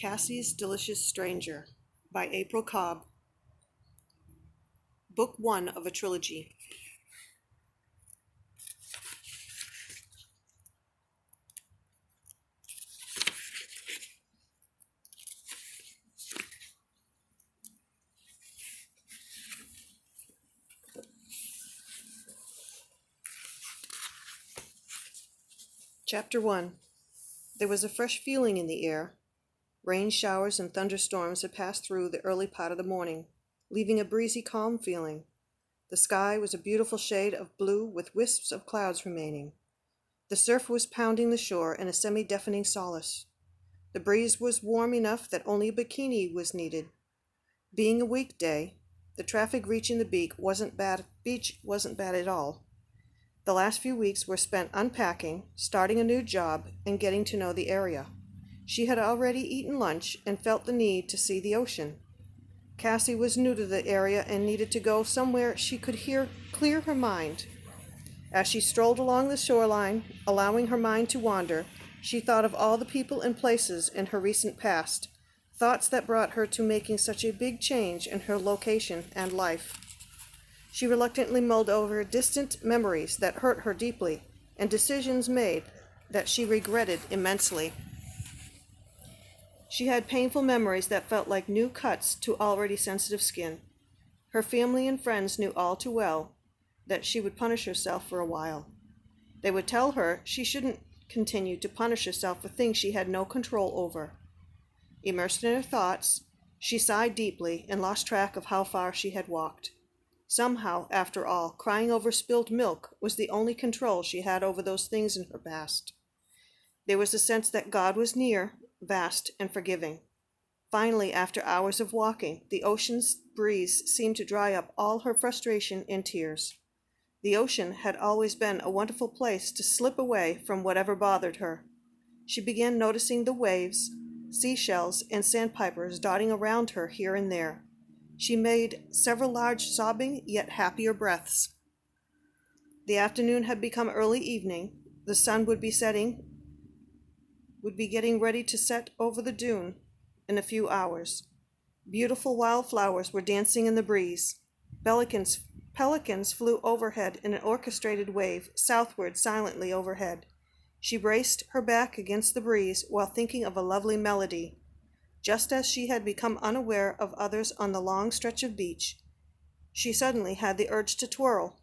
Cassie's Delicious Stranger by April Cobb. Book 1 of a trilogy. Chapter 1. There was a fresh feeling in the air. Rain showers and thunderstorms had passed through the early part of the morning, leaving a breezy, calm feeling. The sky was a beautiful shade of blue with wisps of clouds remaining. The surf was pounding the shore in a semi-deafening solace. The breeze was warm enough that only a bikini was needed. Being a weekday, the traffic reaching the beach wasn't bad at all. The last few weeks were spent unpacking, starting a new job, and getting to know the area. She had already eaten lunch and felt the need to see the ocean. Cassie was new to the area and needed to go somewhere she could clear her mind. As she strolled along the shoreline, allowing her mind to wander, she thought of all the people and places in her recent past, thoughts that brought her to making such a big change in her location and life. She reluctantly mulled over distant memories that hurt her deeply and decisions made that she regretted immensely. She had painful memories that felt like new cuts to already sensitive skin. Her family and friends knew all too well that she would punish herself for a while. They would tell her she shouldn't continue to punish herself for things she had no control over. Immersed in her thoughts, she sighed deeply and lost track of how far she had walked. Somehow, after all, crying over spilled milk was the only control she had over those things in her past. There was a sense that God was near, vast, and forgiving. Finally, after hours of walking, the ocean's breeze seemed to dry up all her frustration and tears. The ocean had always been a wonderful place to slip away from whatever bothered her. She began noticing the waves, seashells, and sandpipers dotting around her here and there. She made several large, sobbing, yet happier breaths. The afternoon had become early evening. The sun would be getting ready to set over the dune in a few hours. Beautiful wild flowers were dancing in the breeze. Pelicans flew overhead in an orchestrated wave, southward silently overhead. She braced her back against the breeze while thinking of a lovely melody. Just as she had become unaware of others on the long stretch of beach, she suddenly had the urge to twirl.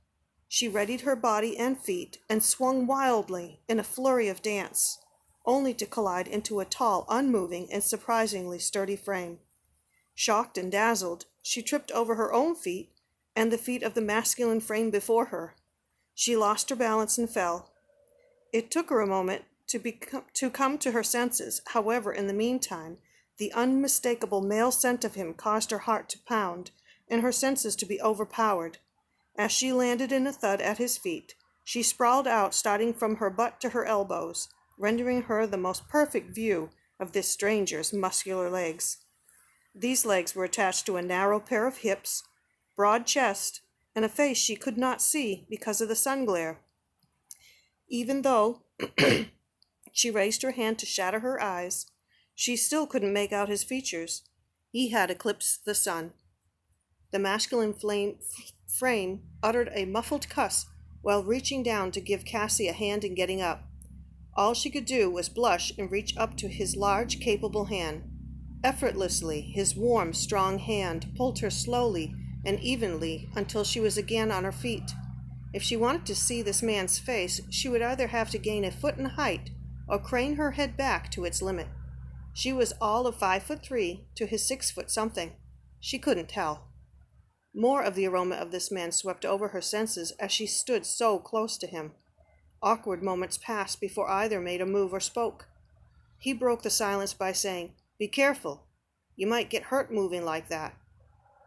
She readied her body and feet and swung wildly in a flurry of dance, only to collide into a tall, unmoving, and surprisingly sturdy frame. Shocked and dazzled, she tripped over her own feet and the feet of the masculine frame before her. She lost her balance and fell. It took her a moment to come to her senses. However, in the meantime, the unmistakable male scent of him caused her heart to pound and her senses to be overpowered. As she landed in a thud at his feet, she sprawled out, starting from her butt to her elbows, rendering her the most perfect view of this stranger's muscular legs. These legs were attached to a narrow pair of hips, broad chest, and a face she could not see because of the sun glare. Even though she raised her hand to shatter her eyes, she still couldn't make out his features. He had eclipsed the sun. The masculine frame uttered a muffled cuss while reaching down to give Cassie a hand in getting up. All she could do was blush and reach up to his large, capable hand. Effortlessly, his warm, strong hand pulled her slowly and evenly until she was again on her feet. If she wanted to see this man's face, she would either have to gain a foot in height or crane her head back to its limit. She was all of 5'3" to his 6' something. She couldn't tell. More of the aroma of this man swept over her senses as she stood so close to him. Awkward moments passed before either made a move or spoke. He broke the silence by saying, "Be careful. You might get hurt moving like that."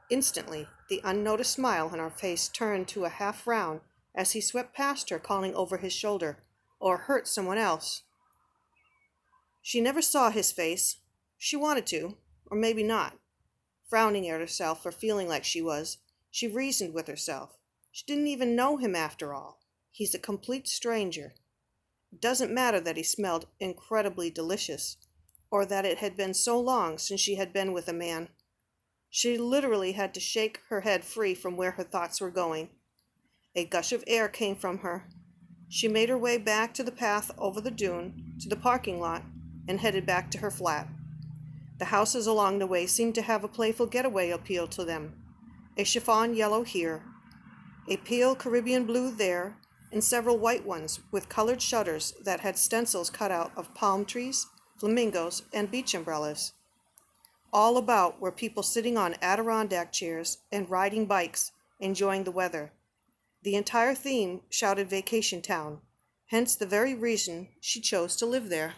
Instantly, the unnoticed smile on her face turned to a half frown as he swept past her, calling over his shoulder, "Or hurt someone else." She never saw his face. She wanted to, or maybe not. Frowning at herself for feeling like she was, she reasoned with herself. She didn't even know him after all. He's a complete stranger. It doesn't matter that he smelled incredibly delicious. or that it had been so long since she had been with a man. She literally had to shake her head free from where her thoughts were going. A gush of air came from her. She made her way back to the path over the dune, to the parking lot, and headed back to her flat. The houses along the way seemed to have a playful getaway appeal to them. A chiffon yellow here, a pale Caribbean blue there, and several white ones with colored shutters that had stencils cut out of palm trees, flamingos, and beach umbrellas. All about were people sitting on Adirondack chairs and riding bikes, enjoying the weather. The entire theme shouted vacation town, hence the very reason she chose to live there.